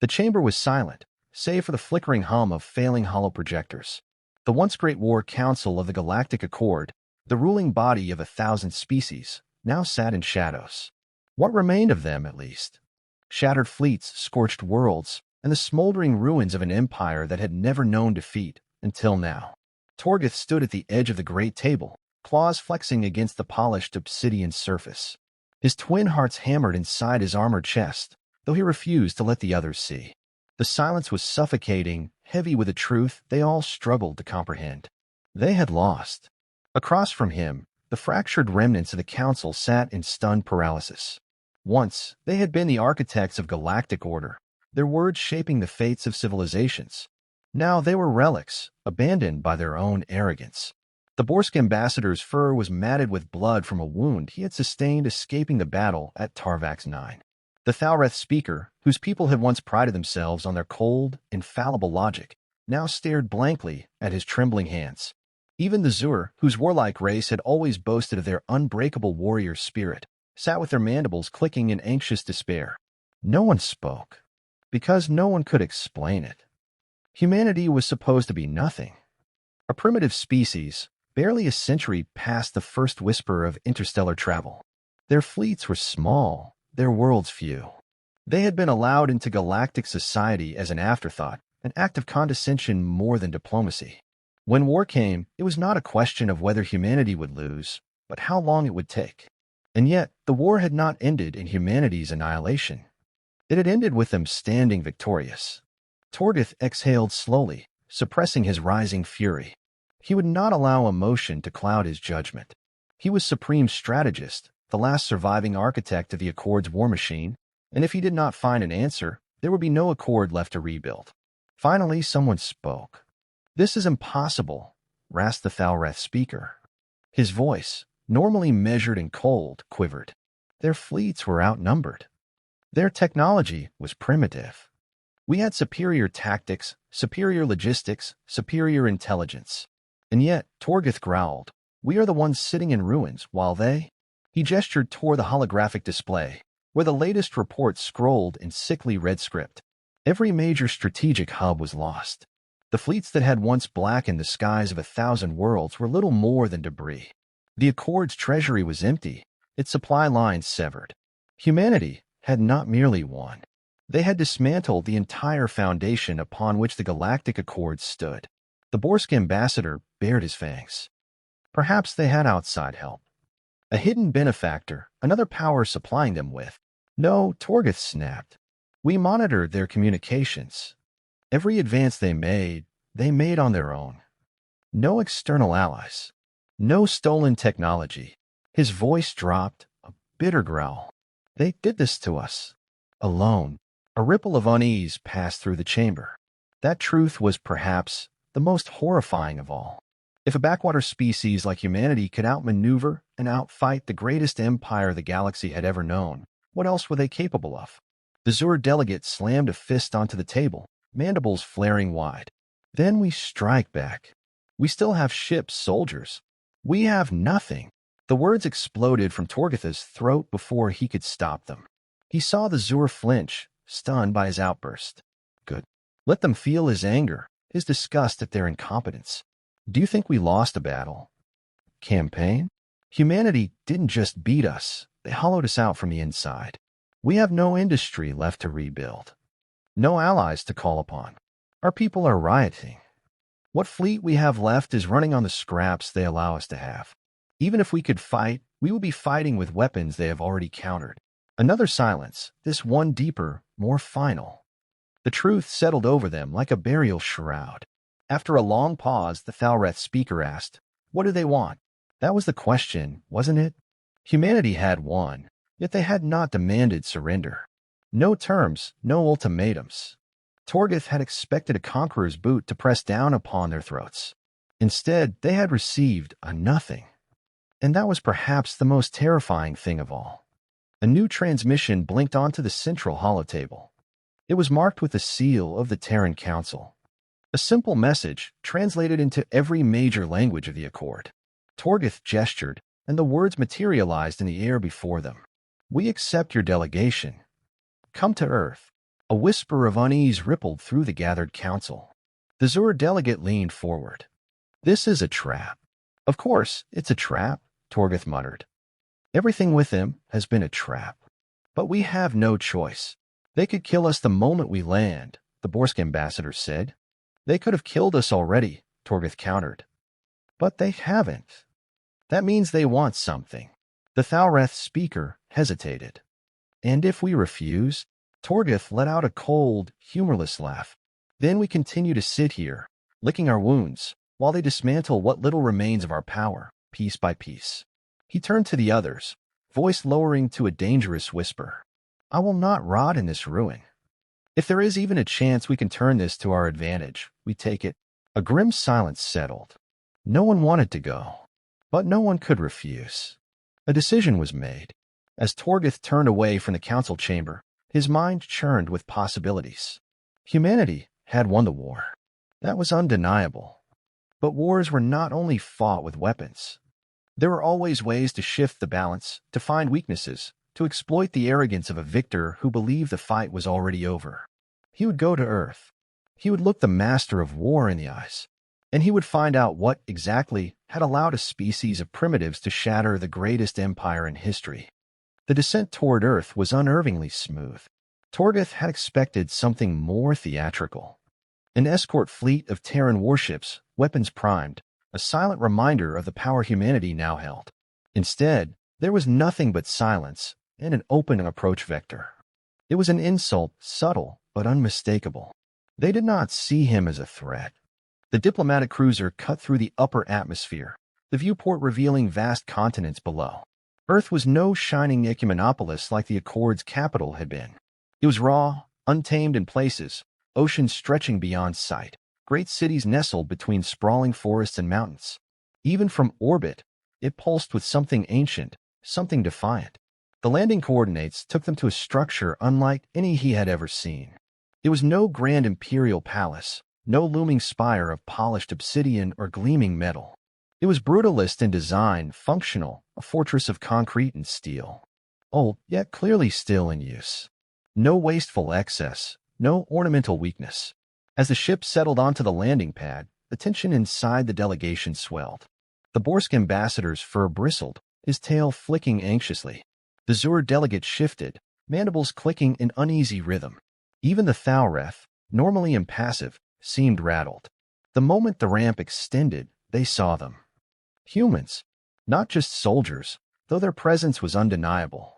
The chamber was silent, save for the flickering hum of failing holoprojectors. The once great war council of the Galactic Accord, the ruling body of 1,000 species, now sat in shadows. What remained of them, at least? Shattered fleets, scorched worlds, and the smoldering ruins of an empire that had never known defeat until now. Torgith stood at the edge of the great table, claws flexing against the polished obsidian surface. His twin hearts hammered inside his armored chest, though he refused to let the others see. The silence was suffocating, heavy with a truth they all struggled to comprehend. They had lost. Across from him, the fractured remnants of the council sat in stunned paralysis. Once, they had been the architects of galactic order, their words shaping the fates of civilizations. Now they were relics, abandoned by their own arrogance. The Borsk ambassador's fur was matted with blood from a wound he had sustained escaping the battle at Tarvax 9. The Thalreth speaker, whose people had once prided themselves on their cold, infallible logic, now stared blankly at his trembling hands. Even the Zur, whose warlike race had always boasted of their unbreakable warrior spirit, sat with their mandibles clicking in anxious despair. No one spoke, because no one could explain it. Humanity was supposed to be nothing. A primitive species, barely a century past the first whisper of interstellar travel. Their fleets were small, their worlds few. They had been allowed into galactic society as an afterthought, an act of condescension more than diplomacy. When war came, it was not a question of whether humanity would lose, but how long it would take. And yet, the war had not ended in humanity's annihilation. It had ended with them standing victorious. Torgith exhaled slowly, suppressing his rising fury. He would not allow emotion to cloud his judgment. He was supreme strategist, the last surviving architect of the Accord's war machine, and if he did not find an answer, there would be no Accord left to rebuild. Finally, someone spoke. "This is impossible," rasped the Thalreth speaker. His voice, normally measured and cold, quivered. Their fleets were outnumbered. Their technology was primitive. We had superior tactics, superior logistics, superior intelligence. And yet, Torgith growled, "We are the ones sitting in ruins, while they—" He gestured toward the holographic display, where the latest report scrolled in sickly red script. Every major strategic hub was lost. The fleets that had once blackened the skies of 1,000 worlds were little more than debris. The Accord's treasury was empty, its supply lines severed. Humanity had not merely won. They had dismantled the entire foundation upon which the Galactic Accord stood. The Borsk ambassador bared his fangs. Perhaps they had outside help. A hidden benefactor, another power supplying them with. "No," Torgith snapped. "We monitored their communications. Every advance they made on their own. No external allies. No stolen technology." His voice dropped, a bitter growl. "They did this to us. Alone." A ripple of unease passed through the chamber. That truth was perhaps the most horrifying of all. If a backwater species like humanity could outmaneuver and outfight the greatest empire the galaxy had ever known, what else were they capable of? The Zur delegate slammed a fist onto the table, mandibles flaring wide. "Then we strike back. We still have ships, soldiers. We have nothing." The words exploded from Torgith's throat before he could stop them. He saw the Zur flinch, stunned by his outburst. Good. Let them feel his anger, his disgust at their incompetence. "Do you think we lost a battle? Campaign? Humanity didn't just beat us, they hollowed us out from the inside. We have no industry left to rebuild. No allies to call upon. Our people are rioting. What fleet we have left is running on the scraps they allow us to have. Even if we could fight, we would be fighting with weapons they have already countered." Another silence, this one deeper, more final. The truth settled over them like a burial shroud. After a long pause, the Thalreth speaker asked, "What do they want?" That was the question, wasn't it? Humanity had won, yet they had not demanded surrender. No terms, no ultimatums. Torgith had expected a conqueror's boot to press down upon their throats. Instead, they had received a nothing. And that was perhaps the most terrifying thing of all. A new transmission blinked onto the central holotable. It was marked with the seal of the Terran Council. A simple message translated into every major language of the Accord. Torgith gestured, and the words materialized in the air before them. "We accept your delegation. Come to Earth." A whisper of unease rippled through the gathered council. The Zur delegate leaned forward. "This is a trap." "Of course, it's a trap," Torgith muttered. "Everything with him has been a trap. But we have no choice. They could kill us the moment we land," the Borsk ambassador said. "They could have killed us already," Torgith countered. "But they haven't. That means they want something." The Thalreth speaker hesitated. "And if we refuse?" Torgith let out a cold, humorless laugh. "Then we continue to sit here, licking our wounds, while they dismantle what little remains of our power, piece by piece." He turned to the others, voice lowering to a dangerous whisper. "I will not rot in this ruin. If there is even a chance we can turn this to our advantage, we take it." A grim silence settled. No one wanted to go, but no one could refuse. A decision was made. As Torgith turned away from the council chamber, his mind churned with possibilities. Humanity had won the war. That was undeniable. But wars were not only fought with weapons. There were always ways to shift the balance, to find weaknesses, to exploit the arrogance of a victor who believed the fight was already over. He would go to Earth. He would look the master of war in the eyes, and he would find out what exactly had allowed a species of primitives to shatter the greatest empire in history. The descent toward Earth was unnervingly smooth. Torgith had expected something more theatrical. An escort fleet of Terran warships, weapons primed, a silent reminder of the power humanity now held. Instead, there was nothing but silence and an open approach vector. It was an insult, subtle but unmistakable. They did not see him as a threat. The diplomatic cruiser cut through the upper atmosphere, the viewport revealing vast continents below. Earth was no shining ecumenopolis like the Accord's capital had been. It was raw, untamed in places, oceans stretching beyond sight, great cities nestled between sprawling forests and mountains. Even from orbit, it pulsed with something ancient, something defiant. The landing coordinates took them to a structure unlike any he had ever seen. It was no grand imperial palace, no looming spire of polished obsidian or gleaming metal. It was brutalist in design, functional, a fortress of concrete and steel. Old, yet clearly still in use. No wasteful excess, no ornamental weakness. As the ship settled onto the landing pad, the tension inside the delegation swelled. The Borsk ambassador's fur bristled, his tail flicking anxiously. The Zur delegate shifted, mandibles clicking in uneasy rhythm. Even the Thalreth, normally impassive, seemed rattled. The moment the ramp extended, they saw them. Humans, not just soldiers, though their presence was undeniable.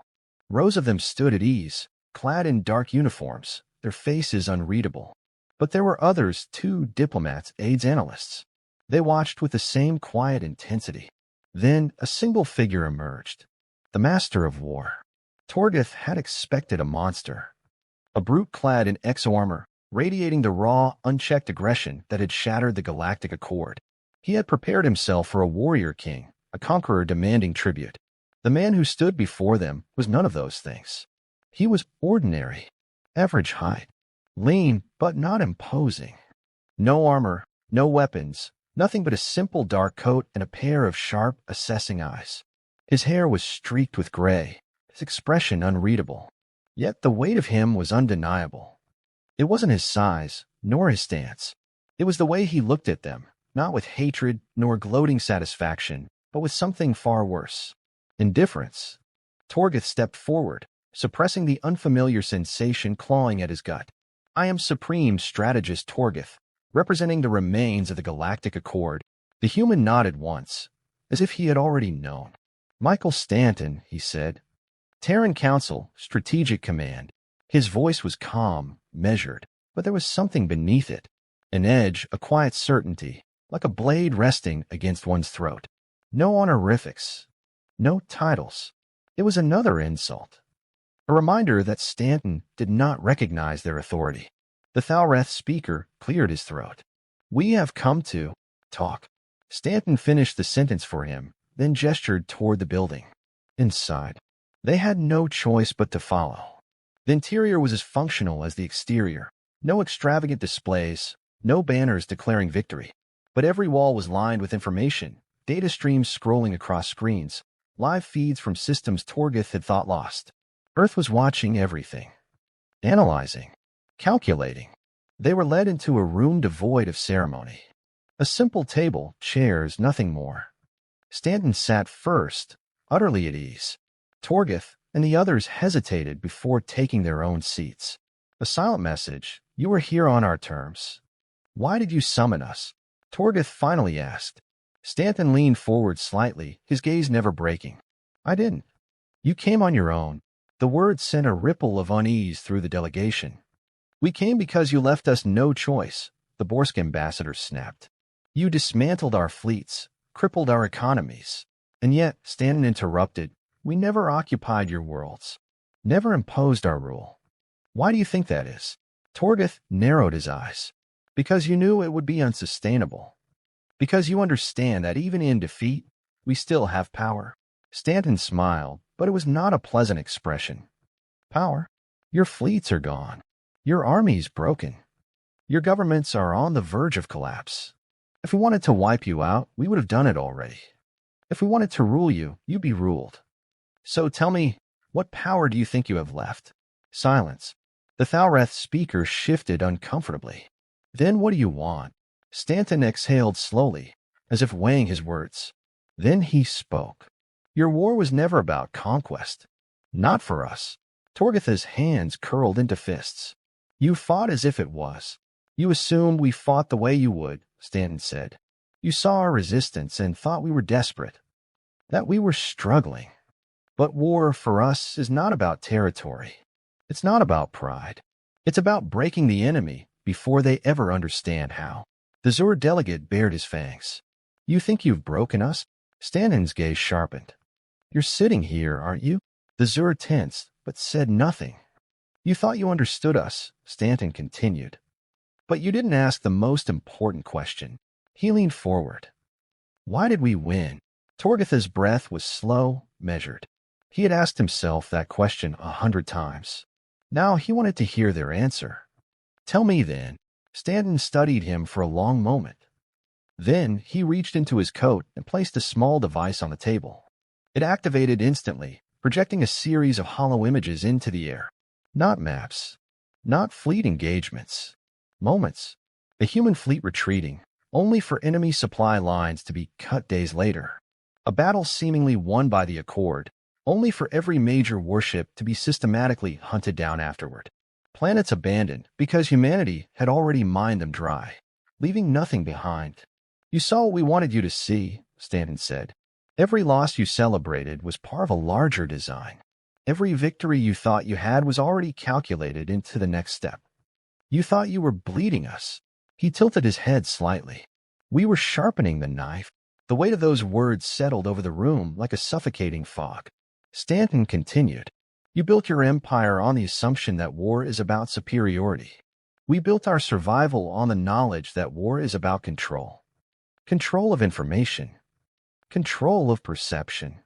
Rows of them stood at ease, clad in dark uniforms, their faces unreadable. But there were others, too, diplomats, aides, analysts. They watched with the same quiet intensity. Then a single figure emerged. The master of war. Torgith had expected a monster. A brute clad in exo-armor, radiating the raw, unchecked aggression that had shattered the Galactic Accord. He had prepared himself for a warrior king, a conqueror demanding tribute. The man who stood before them was none of those things. He was ordinary, average height, lean but not imposing. No armor, no weapons, nothing but a simple dark coat and a pair of sharp, assessing eyes. His hair was streaked with gray, his expression unreadable. Yet the weight of him was undeniable. It wasn't his size, nor his stance. It was the way he looked at them, not with hatred nor gloating satisfaction, but with something far worse. Indifference. Torgith stepped forward, suppressing the unfamiliar sensation clawing at his gut. "I am Supreme Strategist Torgith, representing the remains of the Galactic Accord." The human nodded once, as if he had already known. "Michael Stanton," he said. "Terran Council, Strategic Command." His voice was calm, measured, but there was something beneath it. An edge, a quiet certainty, like a blade resting against one's throat. No honorifics, no titles. It was another insult. A reminder that Stanton did not recognize their authority. The Thalreth speaker cleared his throat. "We have come to talk." Stanton finished the sentence for him, then gestured toward the building. Inside, they had no choice but to follow. The interior was as functional as the exterior. No extravagant displays, no banners declaring victory. But every wall was lined with information, data streams scrolling across screens, live feeds from systems Torgith had thought lost. Earth was watching everything, analyzing. calculating. They were led into a room devoid of ceremony. A simple table, chairs, nothing more. Stanton sat first, utterly at ease. Torgith and the others hesitated before taking their own seats. A silent message. You were here on our terms. Why did you summon us? Torgith finally asked. Stanton leaned forward slightly, his gaze never breaking. I didn't. You came on your own. The words sent a ripple of unease through the delegation. We came because you left us no choice, the Borsk ambassador snapped. You dismantled our fleets, crippled our economies. And yet, Stanton interrupted, we never occupied your worlds. Never imposed our rule. Why do you think that is? Torgith narrowed his eyes. Because you knew it would be unsustainable. Because you understand that even in defeat, we still have power. Stanton smiled, but it was not a pleasant expression. Power? Your fleets are gone. Your army's broken. Your governments are on the verge of collapse. If we wanted to wipe you out, we would have done it already. If we wanted to rule you, you'd be ruled. So tell me, what power do you think you have left? Silence. The Thalreth speaker shifted uncomfortably. Then what do you want? Stanton exhaled slowly, as if weighing his words. Then he spoke. Your war was never about conquest. Not for us. Torgith's hands curled into fists. You fought as if it was. You assumed we fought the way you would, Stanton said. You saw our resistance and thought we were desperate. That we were struggling. But war for us is not about territory. It's not about pride. It's about breaking the enemy before they ever understand how. The Zur delegate bared his fangs. You think you've broken us? Stanton's gaze sharpened. You're sitting here, aren't you? The Zur tensed, but said nothing. You thought you understood us, Stanton continued. But you didn't ask the most important question. He leaned forward. Why did we win? Torgith's breath was slow, measured. He had asked himself that question 100 times. Now he wanted to hear their answer. Tell me then. Stanton studied him for a long moment. Then he reached into his coat and placed a small device on the table. It activated instantly, projecting a series of hollow images into the air. Not maps. Not fleet engagements. Moments. A human fleet retreating, only for enemy supply lines to be cut days later. A battle seemingly won by the Accord, only for every major warship to be systematically hunted down afterward. Planets abandoned because humanity had already mined them dry, leaving nothing behind. You saw what we wanted you to see, Stanton said. Every loss you celebrated was part of a larger design. Every victory you thought you had was already calculated into the next step. You thought you were bleeding us. He tilted his head slightly. We were sharpening the knife. The weight of those words settled over the room like a suffocating fog. Stanton continued. You built your empire on the assumption that war is about superiority. We built our survival on the knowledge that war is about control. Control of information. Control of perception.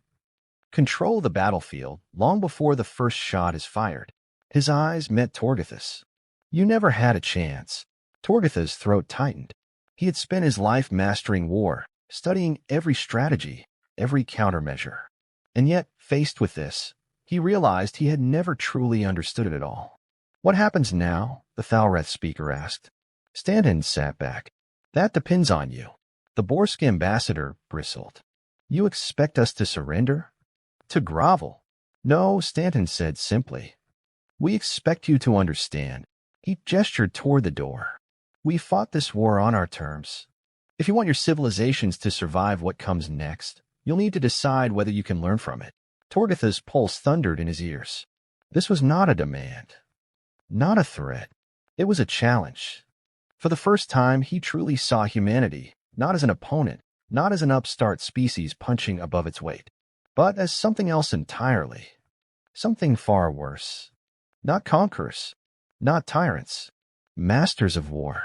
Control of the battlefield long before the first shot is fired. His eyes met Torgith's. You never had a chance. Torgith's throat tightened. He had spent his life mastering war, studying every strategy, every countermeasure. And yet, faced with this, he realized he had never truly understood it at all. What happens now? The Thalreth speaker asked. Stanton sat back. That depends on you. The Borsk ambassador bristled. You expect us to surrender? To grovel? No, Stanton said simply. We expect you to understand. He gestured toward the door. We fought this war on our terms. If you want your civilizations to survive what comes next, you'll need to decide whether you can learn from it. Torgith's pulse thundered in his ears. This was not a demand. Not a threat. It was a challenge. For the first time, he truly saw humanity, not as an opponent, not as an upstart species punching above its weight, but as something else entirely. Something far worse. Not conquerors. Not tyrants. Masters of war.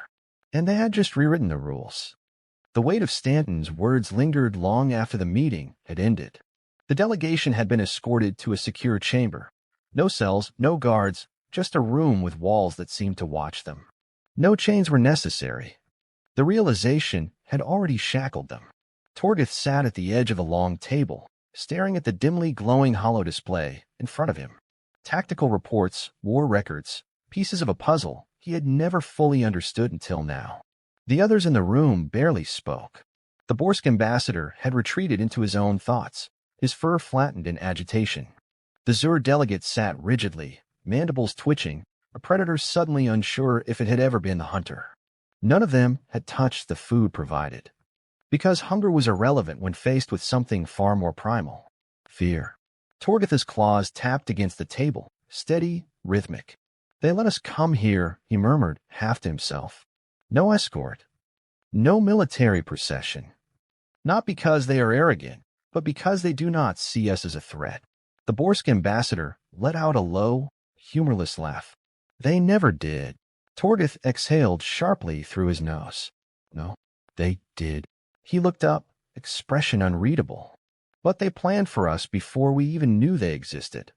And they had just rewritten the rules. The weight of Stanton's words lingered long after the meeting had ended. The delegation had been escorted to a secure chamber. No cells, no guards, just a room with walls that seemed to watch them. No chains were necessary. The realization had already shackled them. Torgith sat at the edge of a long table, staring at the dimly glowing hollow display in front of him. Tactical reports, war records, pieces of a puzzle he had never fully understood until now. The others in the room barely spoke. The Borsk ambassador had retreated into his own thoughts, his fur flattened in agitation. The Zur delegate sat rigidly, mandibles twitching, a predator suddenly unsure if it had ever been the hunter. None of them had touched the food provided, because hunger was irrelevant when faced with something far more primal: fear. Torgeth's claws tapped against the table, steady, rhythmic. "They let us come here," he murmured, half to himself. "No escort. No military procession. Not because they are arrogant, but because they do not see us as a threat." The Borsk ambassador let out a low, humorless laugh. "They never did." Torgeth exhaled sharply through his nose. "No, they did." He looked up, expression unreadable. "But they planned for us before we even knew they existed.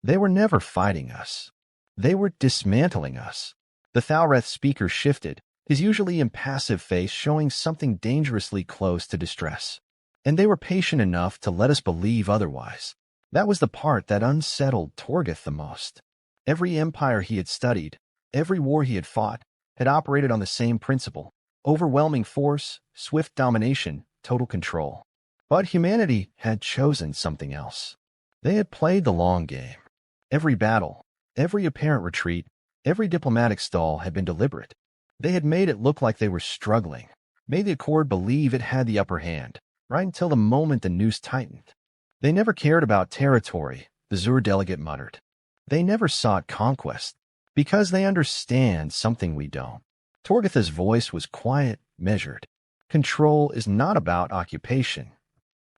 They were never fighting us. They were dismantling us." The Thalreth speaker shifted, his usually impassive face showing something dangerously close to distress. "And they were patient enough to let us believe otherwise." That was the part that unsettled Torgeth the most. Every empire he had studied, every war he had fought, had operated on the same principle: overwhelming force, swift domination, total control. But humanity had chosen something else. They had played the long game. Every battle, every apparent retreat, every diplomatic stall had been deliberate. They had made it look like they were struggling, made the Accord believe it had the upper hand, right until the moment the noose tightened. "They never cared about territory," the Zur delegate muttered. "They never sought conquest, because they understand something we don't." Torgeth's voice was quiet, measured. "Control is not about occupation.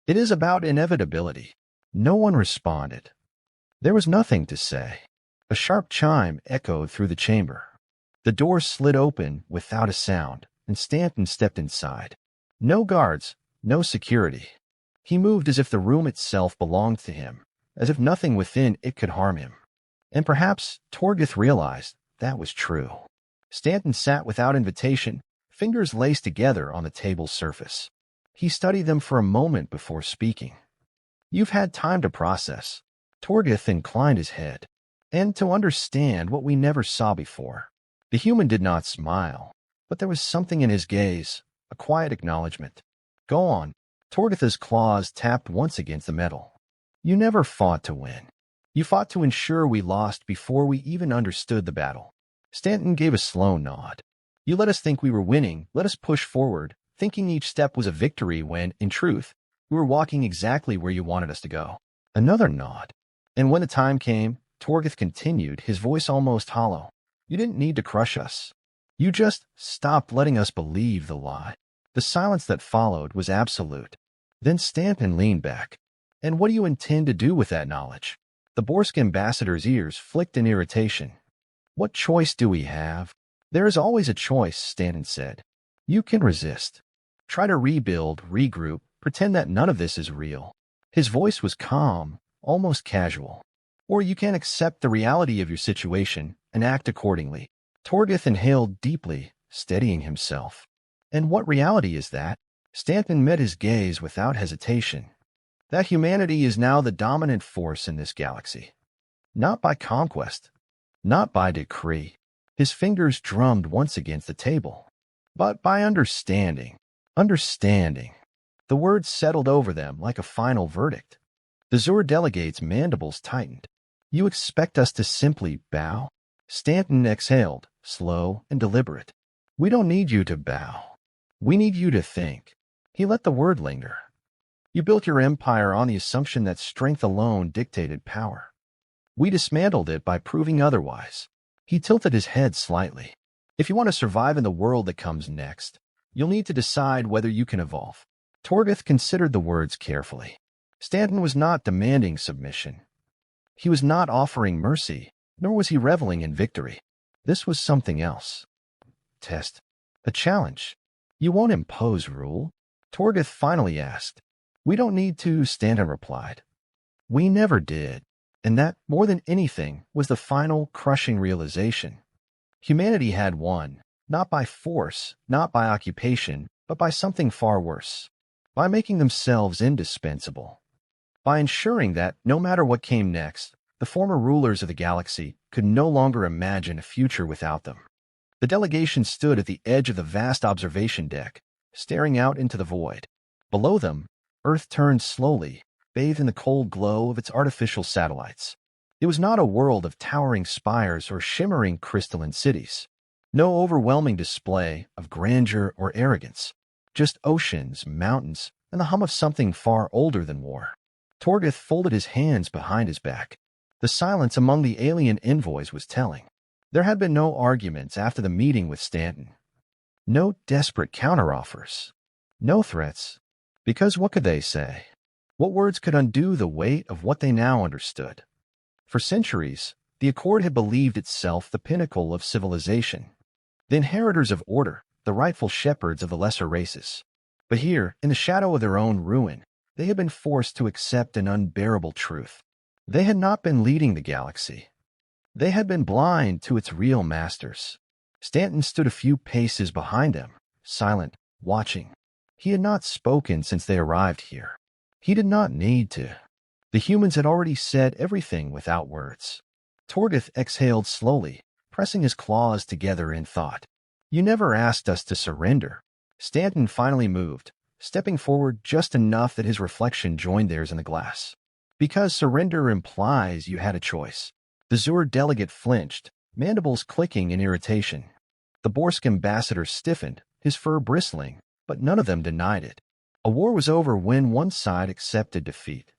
It is about inevitability." No one responded. There was nothing to say. A sharp chime echoed through the chamber. The door slid open without a sound, and Stanton stepped inside. No guards, no security. He moved as if the room itself belonged to him, as if nothing within it could harm him. And perhaps Torgeth realized that was true. Stanton sat without invitation, fingers laced together on the table's surface. He studied them for a moment before speaking. "You've had time to process." Torgeth inclined his head. "And to understand what we never saw before." The human did not smile, but there was something in his gaze, a quiet acknowledgement. "Go on." Torgeth's claws tapped once against the metal. "You never fought to win. You fought to ensure we lost before we even understood the battle." Stanton gave a slow nod. "You let us think we were winning, let us push forward, thinking each step was a victory when, in truth, we were walking exactly where you wanted us to go." Another nod. "And when the time came," Torgeth continued, his voice almost hollow, "you didn't need to crush us. You just stopped letting us believe the lie." The silence that followed was absolute. Then Stanton leaned back. "And what do you intend to do with that knowledge?" The Borsk ambassador's ears flicked in irritation. "What choice do we have?" "There is always a choice," Stanton said. "You can resist. Try to rebuild, regroup, pretend that none of this is real." His voice was calm, almost casual. "Or you can accept the reality of your situation and act accordingly." Torgeth inhaled deeply, steadying himself. "And what reality is that?" Stanton met his gaze without hesitation. "That humanity is now the dominant force in this galaxy. Not by conquest, not by decree." His fingers drummed once against the table. "But by understanding. Understanding." The words settled over them like a final verdict. The Zur delegate's mandibles tightened. "You expect us to simply bow?" Stanton exhaled, slow and deliberate. "We don't need you to bow. We need you to think." He let the word linger. "You built your empire on the assumption that strength alone dictated power. We dismantled it by proving otherwise." He tilted his head slightly. "If you want to survive in the world that comes next, you'll need to decide whether you can evolve." Torgeth considered the words carefully. Stanton was not demanding submission. He was not offering mercy, nor was he reveling in victory. This was something else. Test. A challenge. "You won't impose rule?" Torgeth finally asked. "We don't need to," Stanton replied. "We never did." And that, more than anything, was the final crushing realization. Humanity had won, not by force, not by occupation, but by something far worse. By making themselves indispensable. By ensuring that, no matter what came next, the former rulers of the galaxy could no longer imagine a future without them. The delegation stood at the edge of the vast observation deck, staring out into the void. Below them, Earth turned slowly, bathed in the cold glow of its artificial satellites. It was not a world of towering spires or shimmering crystalline cities. No overwhelming display of grandeur or arrogance. Just oceans, mountains, and the hum of something far older than war. Torgith folded his hands behind his back. The silence among the alien envoys was telling. There had been no arguments after the meeting with Stanton. No desperate counteroffers. No threats. Because what could they say? What words could undo the weight of what they now understood? For centuries, the Accord had believed itself the pinnacle of civilization, the inheritors of order, the rightful shepherds of the lesser races. But here, in the shadow of their own ruin, they had been forced to accept an unbearable truth. They had not been leading the galaxy. They had been blind to its real masters. Stanton stood a few paces behind them, silent, watching. He had not spoken since they arrived here. He did not need to. The humans had already said everything without words. Torgith exhaled slowly, pressing his claws together in thought. You never asked us to surrender. Stanton finally moved, stepping forward just enough that his reflection joined theirs in the glass. Because surrender implies you had a choice. The Zur delegate flinched, mandibles clicking in irritation. The Borsk ambassador stiffened, his fur bristling, but none of them denied it. A war was over when one side accepted defeat.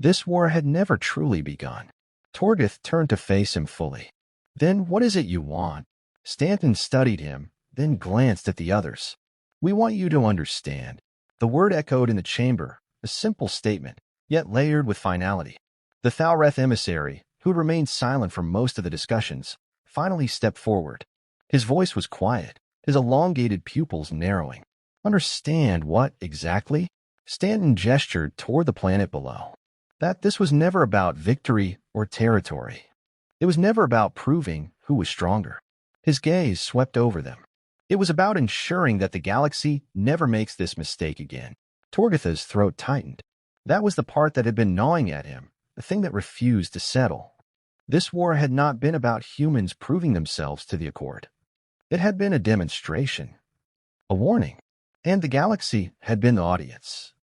This war had never truly begun. Torgith turned to face him fully. Then what is it you want? Stanton studied him, then glanced at the others. We want you to understand. The word echoed in the chamber, a simple statement, yet layered with finality. The Thalreth emissary, who had remained silent for most of the discussions, finally stepped forward. His voice was quiet, his elongated pupils narrowing. Understand what, exactly? Stanton gestured toward the planet below. That this was never about victory or territory. It was never about proving who was stronger. His gaze swept over them. It was about ensuring that the galaxy never makes this mistake again. Torgith's throat tightened. That was the part that had been gnawing at him, the thing that refused to settle. This war had not been about humans proving themselves to the Accord. It had been a demonstration, a warning, and the galaxy had been the audience.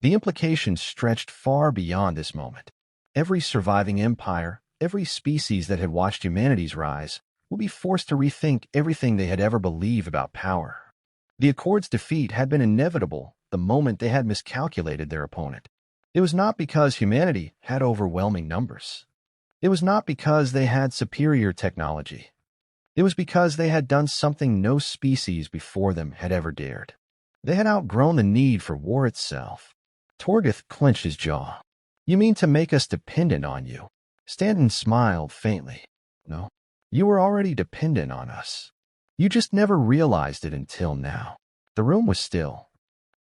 The implications stretched far beyond this moment. Every surviving empire, every species that had watched humanity's rise, would be forced to rethink everything they had ever believed about power. The Accord's defeat had been inevitable the moment they had miscalculated their opponent. It was not because humanity had overwhelming numbers. It was not because they had superior technology. It was because they had done something no species before them had ever dared. They had outgrown the need for war itself. Torgith clenched his jaw. You mean to make us dependent on you? Stanton smiled faintly. No, you were already dependent on us. You just never realized it until now. The room was still.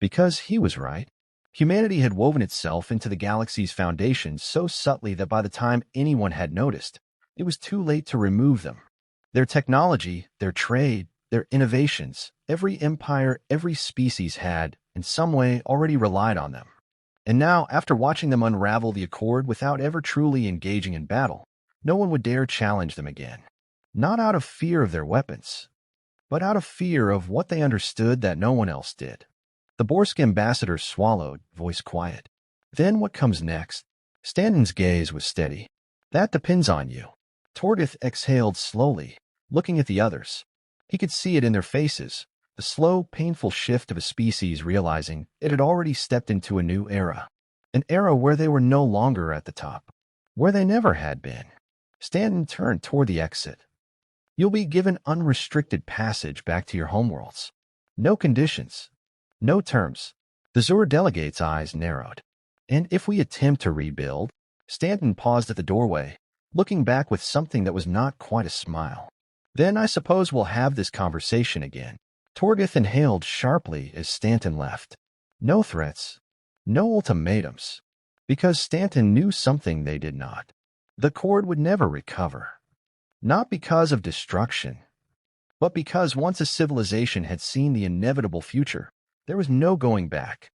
Because he was right. Humanity had woven itself into the galaxy's foundations so subtly that by the time anyone had noticed, it was too late to remove them. Their technology, their trade, their innovations, every empire, every species had, in some way, already relied on them. And now, after watching them unravel the Accord without ever truly engaging in battle, no one would dare challenge them again. Not out of fear of their weapons, but out of fear of what they understood that no one else did. The Borsk ambassador swallowed, voice quiet. Then what comes next? Stanton's gaze was steady. That depends on you. Torgith exhaled slowly, looking at the others. He could see it in their faces, the slow, painful shift of a species realizing it had already stepped into a new era. An era where they were no longer at the top, where they never had been. Stanton turned toward the exit. You'll be given unrestricted passage back to your homeworlds. No conditions. No terms. The Zur delegate's eyes narrowed. And if we attempt to rebuild? Stanton paused at the doorway, looking back with something that was not quite a smile. Then I suppose we'll have this conversation again. Torgith inhaled sharply as Stanton left. No threats. No ultimatums. Because Stanton knew something they did not. The Accord would never recover. Not because of destruction, but because once a civilization had seen the inevitable future, there was no going back.